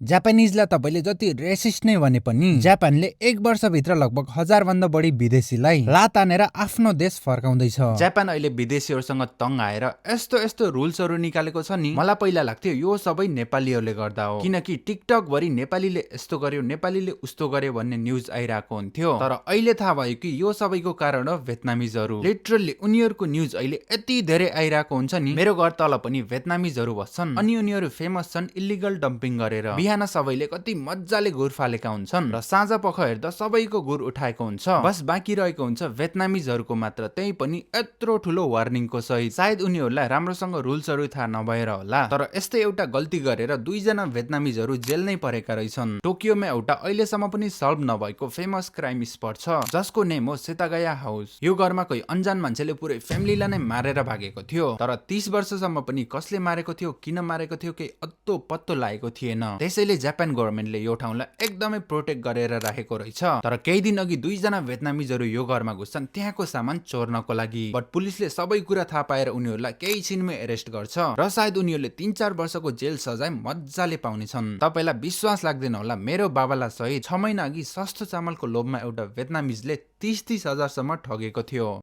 जापानिजलाई तपाईले जति रेसिस्ट नै भने पनि जापानले 1 वर्षभित्र लगभग 1000 भन्दा बढी विदेशीलाई लात तानेर आफ्नो देश फर्काउँदैछ। जापान अहिले विदेशीहरुसँग तंग आएर यस्तो यस्तो रुल्सहरु निकालेको छ नि, मलाई पहिला लाग्थ्यो यो सबै नेपालीहरुले गर्दा हो, किनकि टिकटक भरि नेपालीले यस्तो गर्यो नेपालीले उस्तो गर्यो भन्ने न्यूज आइराको हुन्थ्यो। तर अहिले थाहा भयो कि यो सबैको कारण हो भियतनामीजहरु। लिटरली उनीहरुको न्यूज अहिले यति धेरै आइराको हुन्छ नि, मेरो घर तल पनि भियतनामीजहरु बस्छन् अनि उनीहरु फेमस छन् इल्लिगल डम्पिङ गरेर। बिहान सबैले कति मज्जाले गुर फालेका हुन्छन् र साँझ पख हेर्दा सबैको गुर उठाएको हुन्छ, बस बाँकी रहेको हुन्छ भियतनामीजहरुको मात्र, त्यही पनि यत्रो ठुलो वार्निङको सहित। सायद उनीहरुलाई राम्रोसँग रुल्सहरु थाहा नभएर होला, तर यस्तै एउटा गल्ती गरेर 2 जना भियतनामीजहरु जेल नै परेका रहेछन्। टोकियोमा एउटा अहिलेसम्म पनि सल्भ नभएको फेमस क्राइम स्पट छ जसको नेम हो सेतागाया हाउस। यो घरमा कोही अनजान मान्छेले पुरै फ्यामिलीलाई नै मारेर भागेको थियो, तर 30 वर्षसम्म पनि कसले मारेको थियो किन मारेको थियो केही अत्तो पत्तो लागेको थिएन। त्यसैले जापान गभर्नमेन्टले यो ठाउँलाई एकदमै प्रोटेक्ट गरेर राखेको रहेछ। तर केही दिन अघि 2 जना भियतनामीजहरु यो घरमा घुस्छन् त्यहाँको सामान चोर्नको लागि, बट पुलिसले सबै कुरा थाहा पाएर उनीहरुलाई केही छिनमै एरेस्ट गर्छ र सायद उनीहरुले 3-4 वर्षको जेल सजाय मज्जाले पाउनेछन्। तपाईलाई विश्वास लाग्दैन होला, मेरो बाबालाई सहित 6 महिना अघि सस्तो चामलको लोभमा एउटा भियतनामीजले 30-30 हजार सम्म ठगेको थियो।